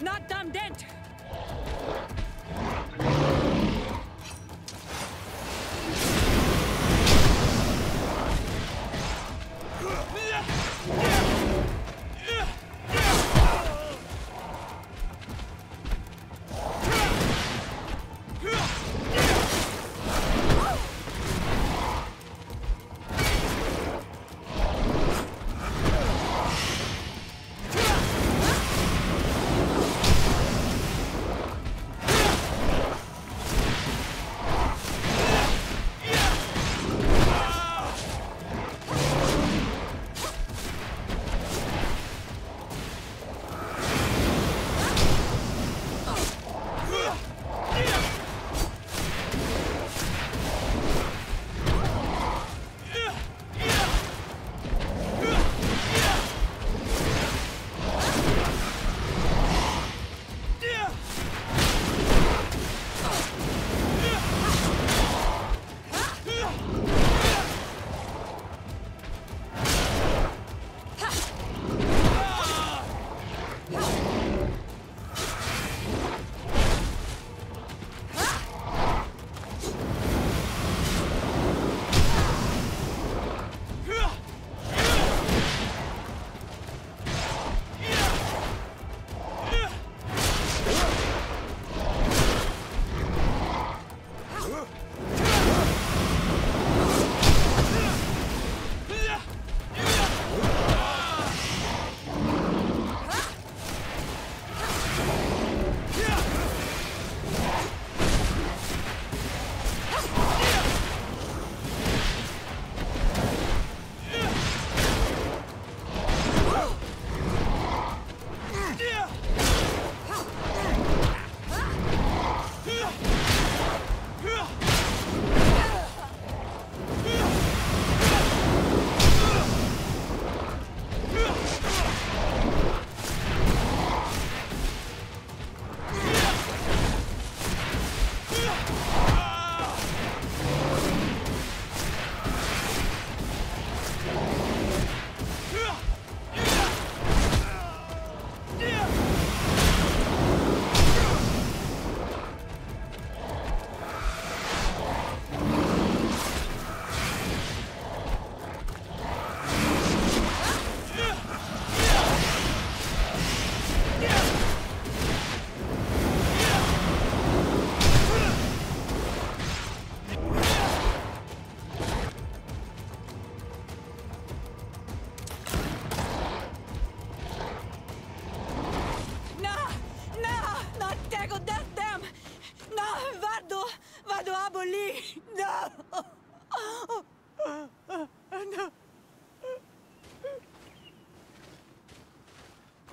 Not damn dent!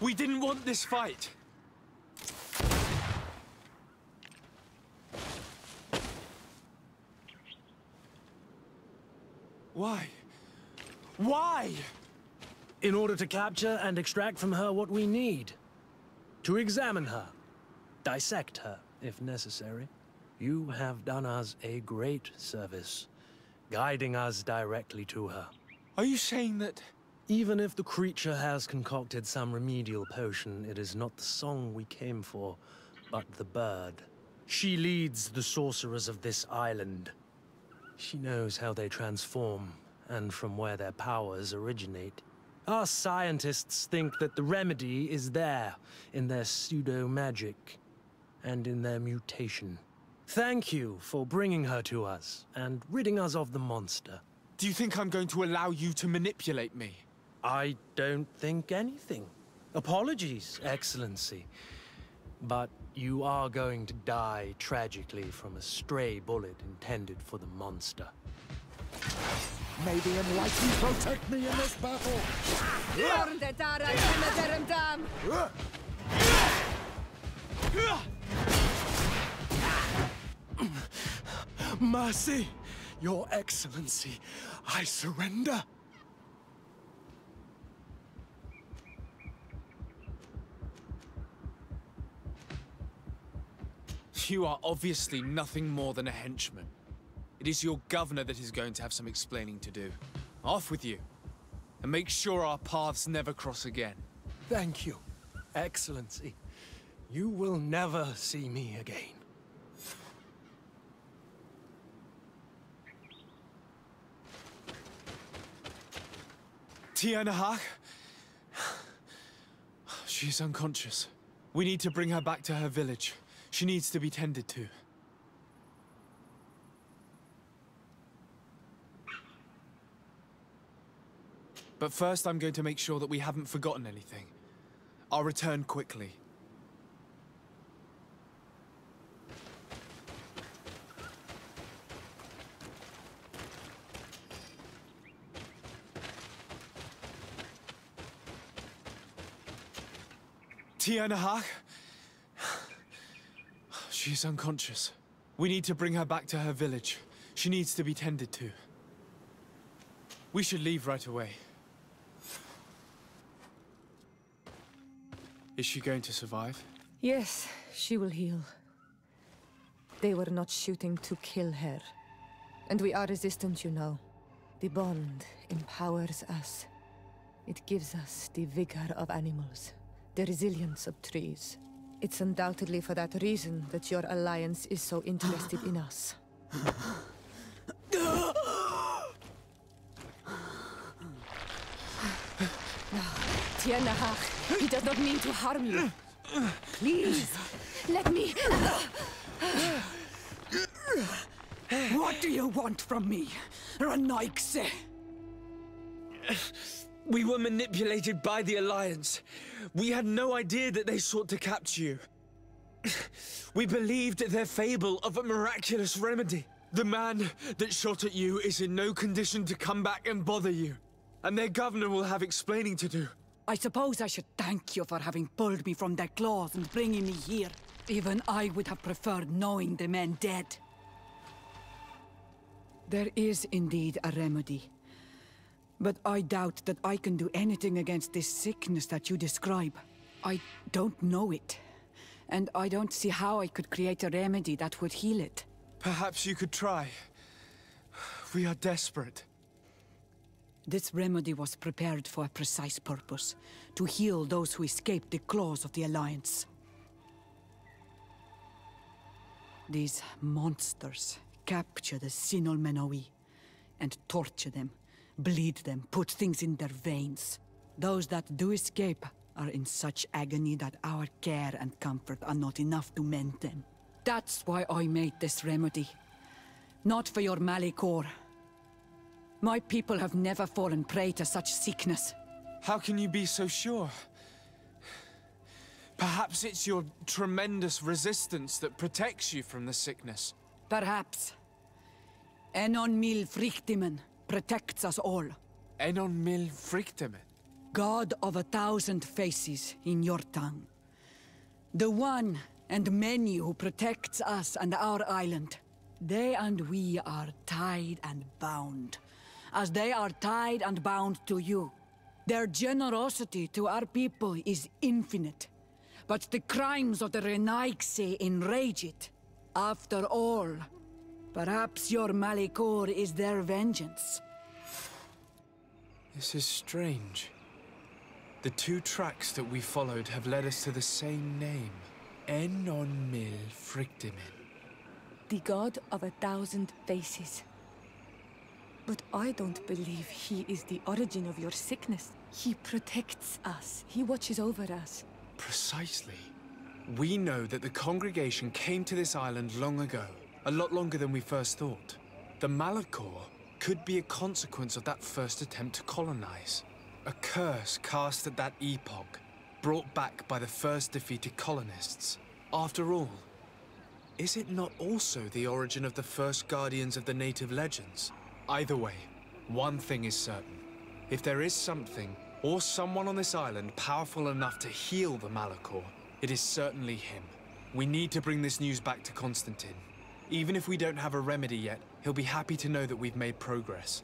We didn't want this fight. Why? Why? In order to capture and extract from her what we need. To examine her. Dissect her, if necessary. You have done us a great service, guiding us directly to her. Are you saying that... Even if the creature has concocted some remedial potion, it is not the song we came for, but the bird. She leads the sorcerers of this island. She knows how they transform, and from where their powers originate. Our scientists think that the remedy is there, in their pseudo-magic, and in their mutation. Thank you for bringing her to us, and ridding us of the monster. Do you think I'm going to allow you to manipulate me? I don't think anything. Apologies, Excellency. But you are going to die tragically from a stray bullet intended for the monster. May the Enlightened protect me in this battle! Mercy, Your Excellency, I surrender. You are obviously nothing more than a henchman. It is your governor that is going to have some explaining to do. Off with you, and make sure our paths never cross again. Thank you, Excellency. You will never see me again. Tierna Harn? She's unconscious. We need to bring her back to her village. She needs to be tended to. But first, I'm going to make sure that we haven't forgotten anything. I'll return quickly. Tierna Harn? She's unconscious. We need to bring her back to her village. She needs to be tended to. We should leave right away. Is she going to survive? Yes, she will heal. They were not shooting to kill her. And we are resistant, you know. The bond empowers us. It gives us the vigor of animals, the resilience of trees. It's undoubtedly for that reason that your alliance is so interested in us. Tierna Harn, he does not mean to harm you. Please, let me... What do you want from me, Ranaikse? We were manipulated by the Alliance. We had no idea that they sought to capture you. We believed their fable of a miraculous remedy. The man that shot at you is in no condition to come back and bother you. And their governor will have explaining to do. I suppose I should thank you for having pulled me from their claws and bringing me here. Even I would have preferred knowing the men dead. There is indeed a remedy. But I doubt that I can do anything against this sickness that you describe. I don't know it. And I don't see how I could create a remedy that would heal it. Perhaps you could try. We are desperate. This remedy was prepared for a precise purpose. To heal those who escaped the claws of the Alliance. These monsters capture the Sinol Menoi and torture them. Bleed them, put things in their veins. Those that do escape are in such agony that our care and comfort are not enough to mend them. That's why I made this remedy. Not for your Malikor. My people have never fallen prey to such sickness. How can you be so sure? Perhaps it's your tremendous resistance that protects you from the sickness. Perhaps. Enon mil frictimen protects us all. Enon mil frictimen. God of 1,000 faces in your tongue. The one and many who protects us and our island. They and we are tied and bound, as they are tied and bound to you. Their generosity to our people is infinite, but the crimes of the Renaigse enrage it. After all, perhaps your Malikor is their vengeance. This is strange. The two tracks that we followed have led us to the same name. Enon mil frictimen. The god of 1,000 faces. But I don't believe he is the origin of your sickness. He protects us. He watches over us. Precisely. We know that the congregation came to this island long ago. A lot longer than we first thought. The Malachor could be a consequence of that first attempt to colonize. A curse cast at that epoch, brought back by the first defeated colonists. After all, is it not also the origin of the first guardians of the native legends? Either way, one thing is certain. If there is something or someone on this island powerful enough to heal the Malachor, it is certainly him. We need to bring this news back to Constantine. Even if we don't have a remedy yet, he'll be happy to know that we've made progress.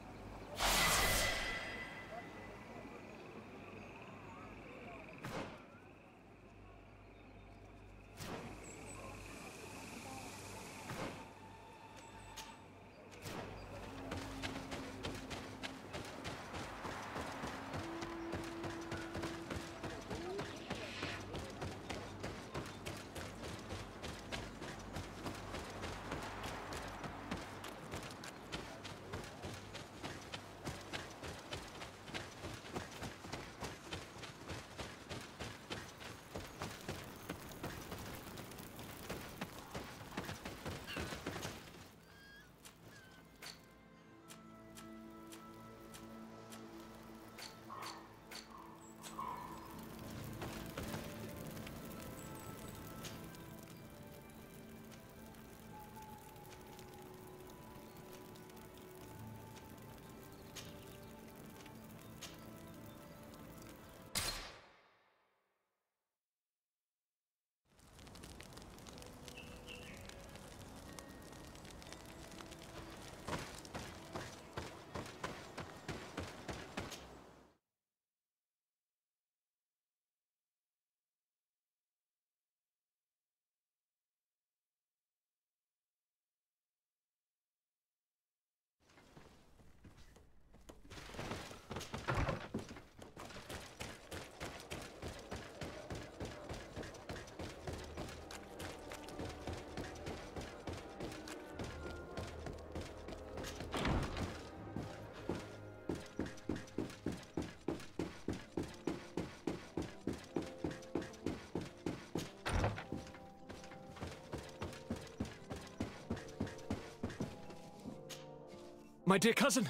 My dear cousin,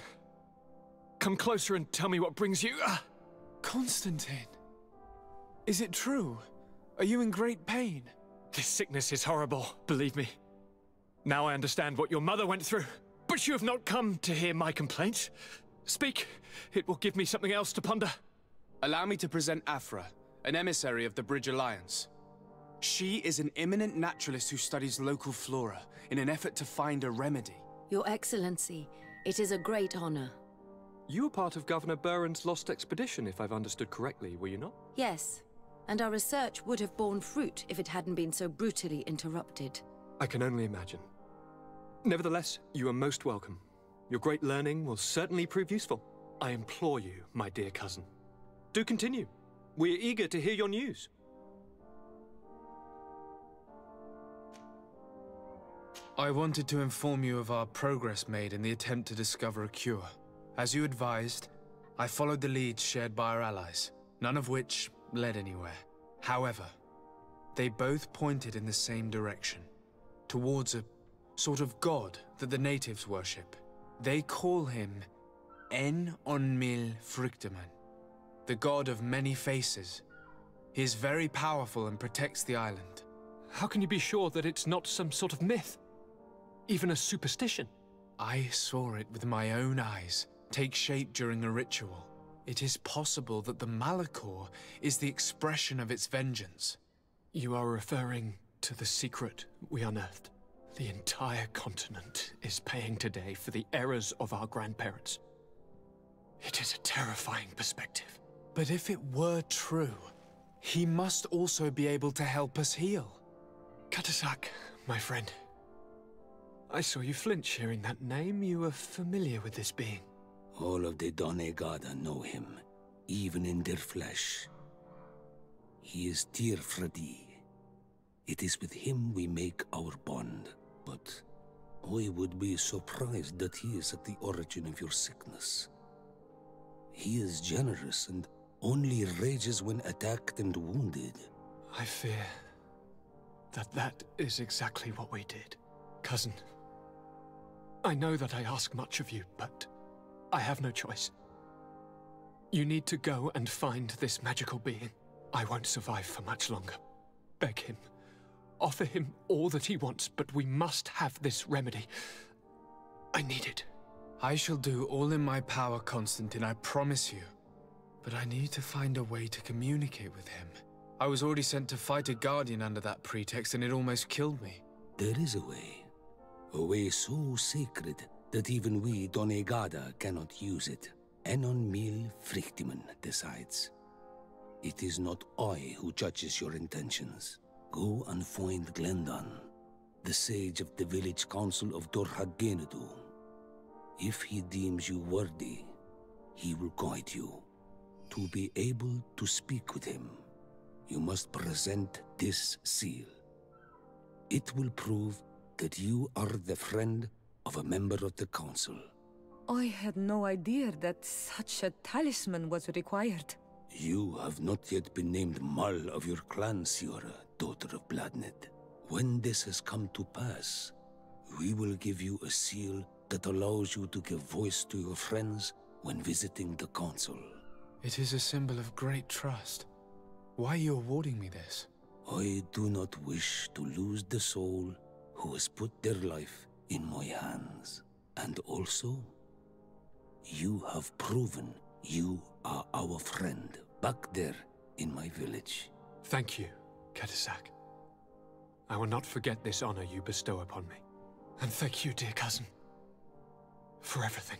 come closer and tell me what brings you. Constantine! Is it true? Are you in great pain? This sickness is horrible, believe me. Now I understand what your mother went through. But you have not come to hear my complaint. Speak, it will give me something else to ponder. Allow me to present Afra, an emissary of the Bridge Alliance. She is an eminent naturalist who studies local flora in an effort to find a remedy. Your Excellency, it is a great honor. You were part of Governor Buren's lost expedition, if I've understood correctly, were you not? Yes, and our research would have borne fruit if it hadn't been so brutally interrupted. I can only imagine. Nevertheless, you are most welcome. Your great learning will certainly prove useful. I implore you, my dear cousin. Do continue. We are eager to hear your news. I wanted to inform you of our progress made in the attempt to discover a cure. As you advised, I followed the leads shared by our allies, none of which led anywhere. However, they both pointed in the same direction, towards a sort of god that the natives worship. They call him En-on-mil Frictaman, the god of many faces. He is very powerful and protects the island. How can you be sure that it's not some sort of myth? Even a superstition? I saw it with my own eyes take shape during a ritual. It is possible that the Malachor is the expression of its vengeance. You are referring to the secret we unearthed. The entire continent is paying today for the errors of our grandparents. It is a terrifying perspective. But if it were true, he must also be able to help us heal. Cadachtas, my friend. I saw you flinch hearing that name. You are familiar with this being. All of the Donegada know him, even in their flesh. He is Tirfradi. It is with him we make our bond. But I would be surprised that he is at the origin of your sickness. He is generous and only rages when attacked and wounded. I fear that that is exactly what we did. Cousin, I know that I ask much of you, but I have no choice. You need to go and find this magical being. I won't survive for much longer. Beg him. Offer him all that he wants, but we must have this remedy. I need it. I shall do all in my power, Constantine, I promise you. But I need to find a way to communicate with him. I was already sent to fight a guardian under that pretext, and it almost killed me. There is a way. A way so sacred that even we Donegada cannot use it. Enon Mil Frictimen decides. It is not I who judges your intentions. Go and find Glendan, the sage of the village council of Dorhagenedu. If he deems you worthy, he will guide you. To be able to speak with him, you must present this seal. It will prove that you are the friend of a member of the council. I had no idea that such a talisman was required. You have not yet been named Mal of your clan, Siora, daughter of Bladned. When this has come to pass, we will give you a seal that allows you to give voice to your friends when visiting the council. It is a symbol of great trust. Why are you awarding me this? I do not wish to lose the soul who has put their life in my hands. And also, you have proven you are our friend back there in my village. Thank you, Cadachtas. I will not forget this honor you bestow upon me. And thank you, dear cousin, for everything.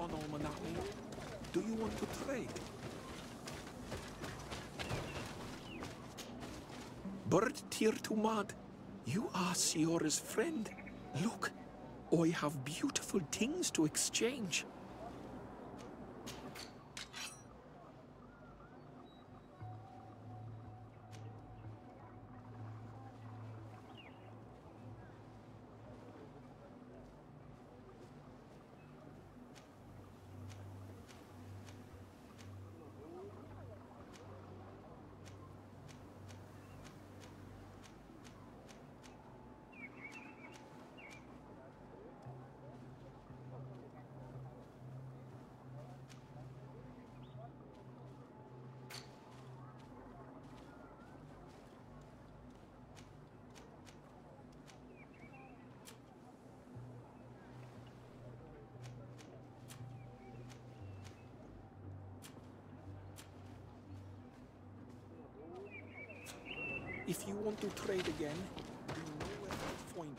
on Almanaki. Do you want to trade? Bird Tier to Mad, you are Siora's friend. Look, I have beautiful things to exchange. If you want to trade again, you know where to find me.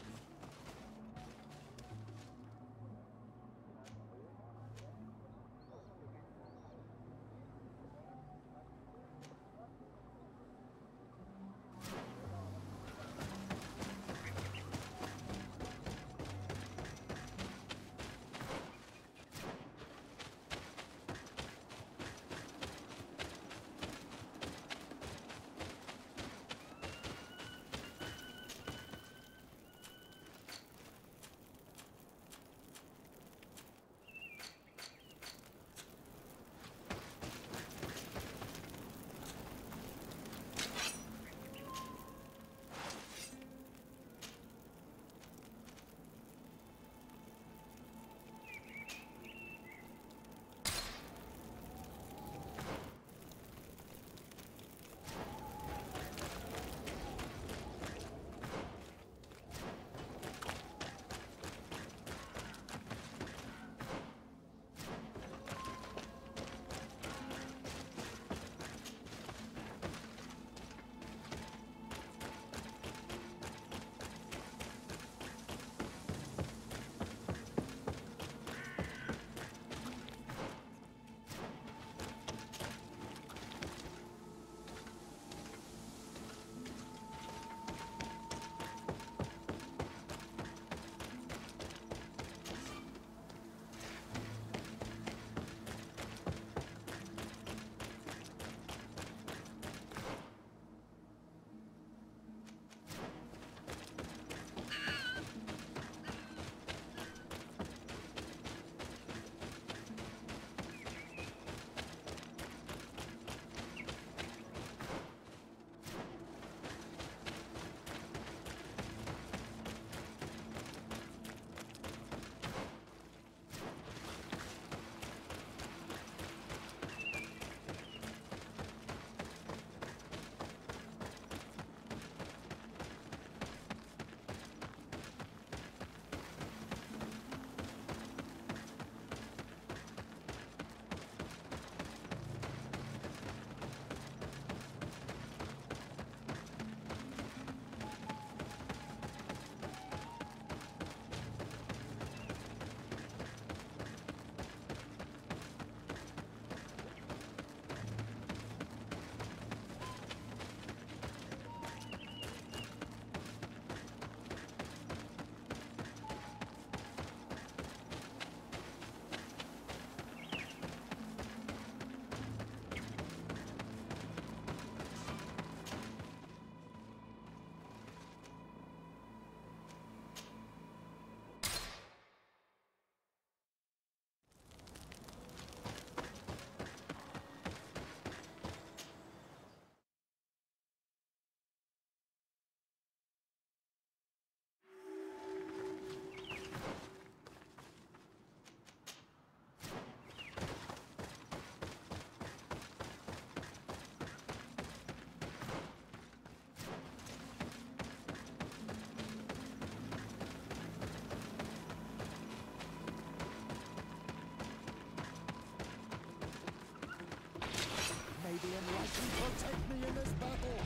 The enlightened protect me in this battle!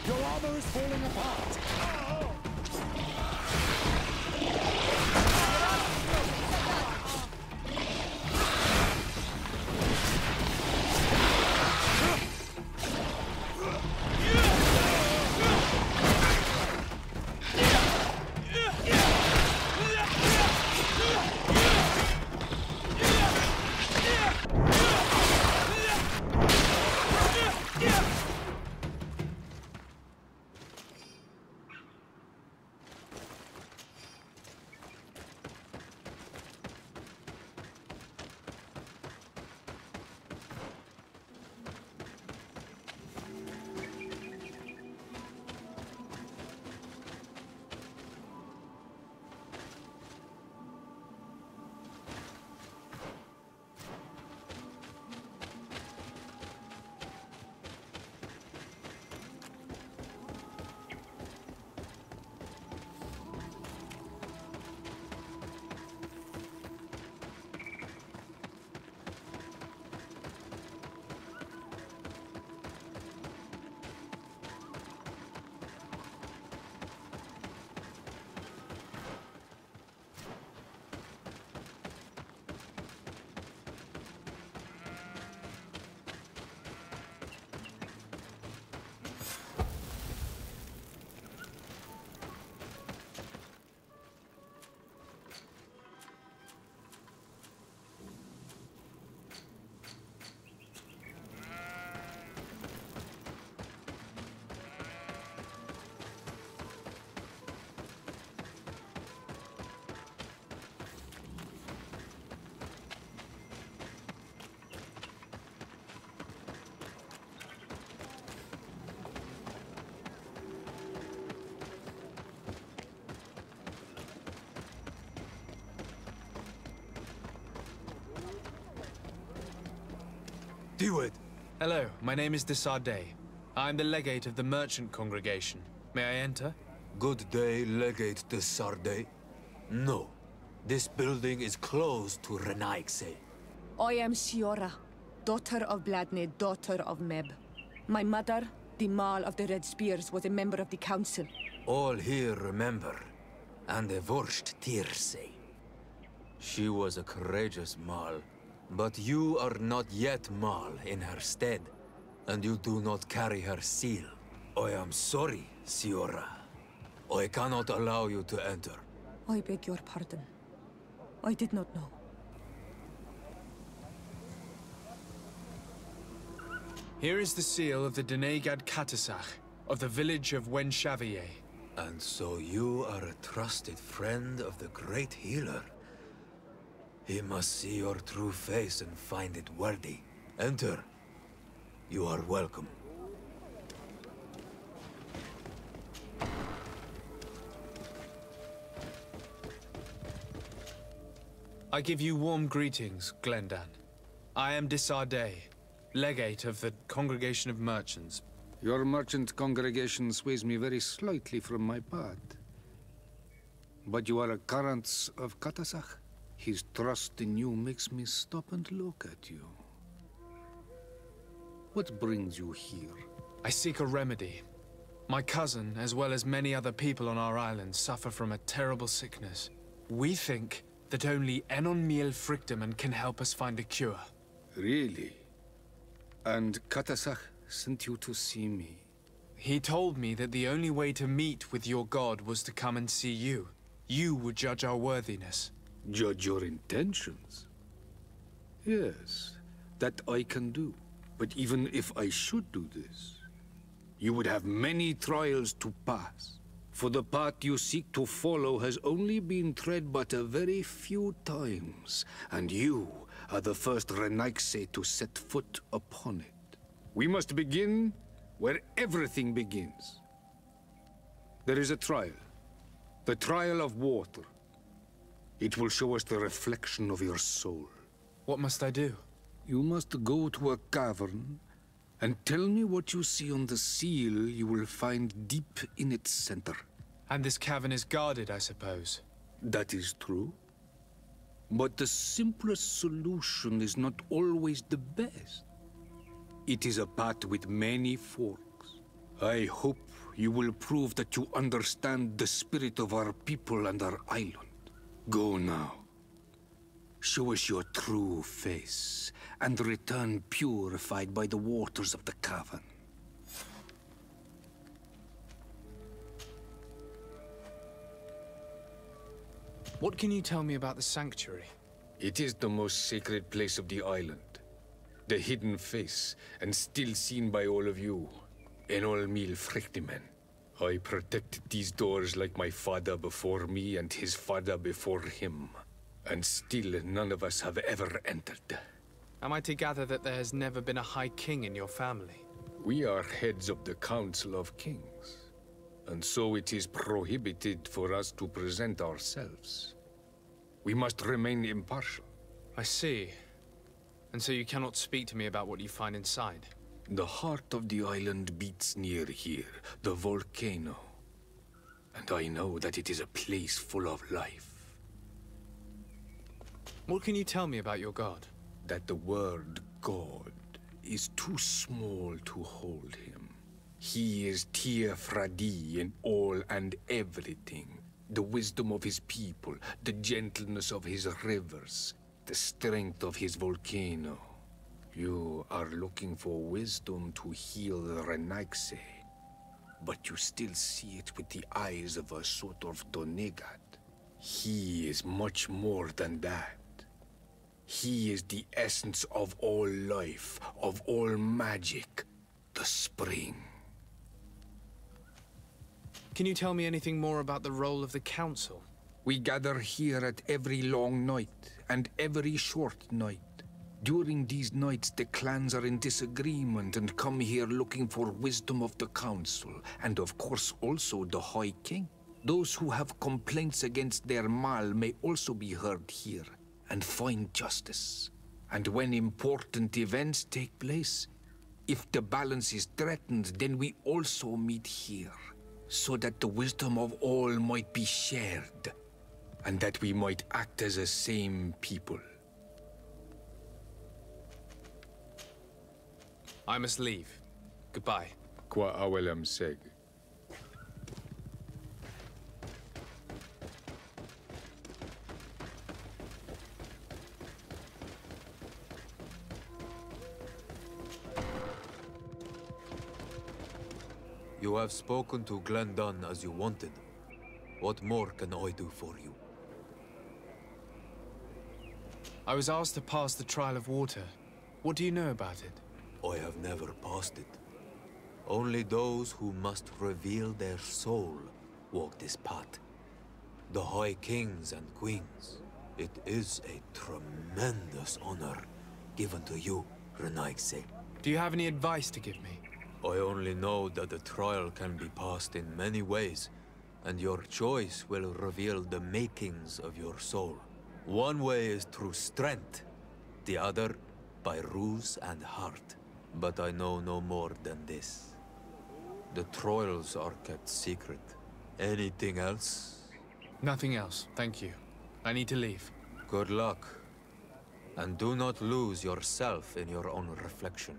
Your armor is falling apart! Steward! Hello, my name is Desardet. I'm the legate of the merchant congregation. May I enter? Good day, Legate Desardet. No, this building is closed to Renaigse. I am Siora, daughter of Bladne, daughter of Meb. My mother, the Mal of the Red Spears, was a member of the council. All here remember, and the Vorst Tirse. She was a courageous Mal, but you are not yet Mal in her stead, and you do not carry her seal. I am sorry, Siora. I cannot allow you to enter. I beg your pardon. I did not know. Here is the seal of the Denegad Catasach, of the village of Wenchavier. And so you are a trusted friend of the great healer. He must see your true face and find it worthy. Enter. You are welcome. I give you warm greetings, Glendan. I am Desardet, legate of the Congregation of Merchants. Your merchant congregation sways me very slightly from my path. But you are a current of Catasach? His trust in you makes me stop and look at you. What brings you here? I seek a remedy. My cousin, as well as many other people on our island, suffer from a terrible sickness. We think that only Enon Miel Frictamen can help us find a cure. Really? And Catasach sent you to see me? He told me that the only way to meet with your god was to come and see you. You would judge our worthiness. Judge your intentions? Yes, that I can do. But even if I should do this, you would have many trials to pass. For the path you seek to follow has only been tread but a very few times, and you are the first Renaigse to set foot upon it. We must begin where everything begins. There is a trial. The trial of water. It will show us the reflection of your soul. What must I do? You must go to a cavern and tell me what you see on the seal you will find deep in its center. And this cavern is guarded, I suppose. That is true. But the simplest solution is not always the best. It is a path with many forks. I hope you will prove that you understand the spirit of our people and our island. Go now. Show us your true face, and return purified by the waters of the cavern. What can you tell me about the sanctuary? It is the most sacred place of the island. The hidden face, and still seen by all of you. Enol Mil Frictimen. I protected these doors like my father before me and his father before him. And still none of us have ever entered. Am I to gather that there has never been a High King in your family? We are heads of the Council of Kings. And so it is prohibited for us to present ourselves. We must remain impartial. I see. And so you cannot speak to me about what you find inside? The heart of the island beats near here, the volcano. And I know that it is a place full of life. What can you tell me about your god? That the word God is too small to hold him. He is Tierfradi in all and everything. The wisdom of his people, the gentleness of his rivers, the strength of his volcano. You are looking for wisdom to heal the Renaigse, but you still see it with the eyes of a sort of Donegat. He is much more than that. He is the essence of all life, of all magic, the spring. Can you tell me anything more about the role of the Council? We gather here at every long night, and every short night. During these nights, the clans are in disagreement and come here looking for wisdom of the Council, and of course also the High King. Those who have complaints against their Mal may also be heard here, and find justice. And when important events take place, if the balance is threatened, then we also meet here, so that the wisdom of all might be shared, and that we might act as a same people. I must leave. Goodbye. Qua awelem seg. You have spoken to Glendon as you wanted. What more can I do for you? I was asked to pass the trial of water. What do you know about it? I have never passed it. Only those who must reveal their soul walk this path. The High Kings and Queens. It is a tremendous honor given to you, Renaigse. Do you have any advice to give me? I only know that the trial can be passed in many ways, and your choice will reveal the makings of your soul. One way is through strength, the other by ruse and heart. But I know no more than this. The trials are kept secret. Anything else? Nothing else, thank you. I need to leave. Good luck. And do not lose yourself in your own reflection.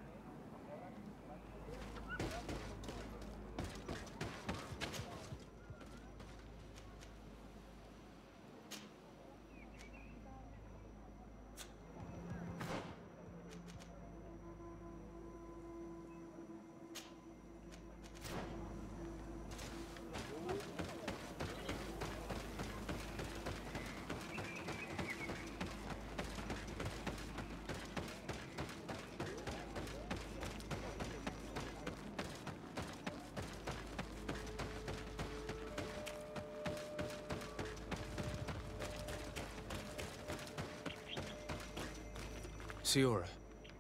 Siora,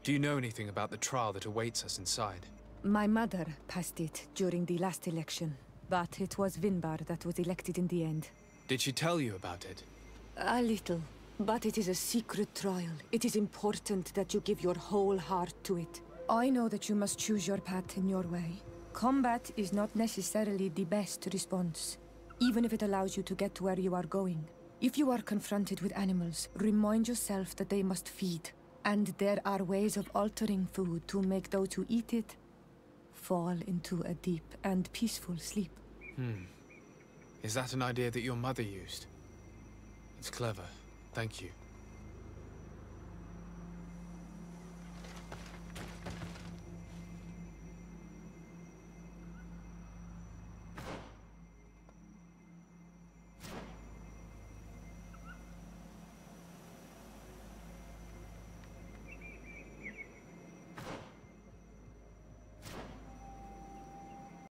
do you know anything about the trial that awaits us inside? My mother passed it during the last election, but it was Vinbar that was elected in the end. Did she tell you about it? A little, but it is a secret trial. It is important that you give your whole heart to it. I know that you must choose your path in your way. Combat is not necessarily the best response, even if it allows you to get to where you are going. If you are confronted with animals, remind yourself that they must feed. And there are ways of altering food to make those who eat it fall into a deep and peaceful sleep. Is that an idea that your mother used? It's clever. Thank you.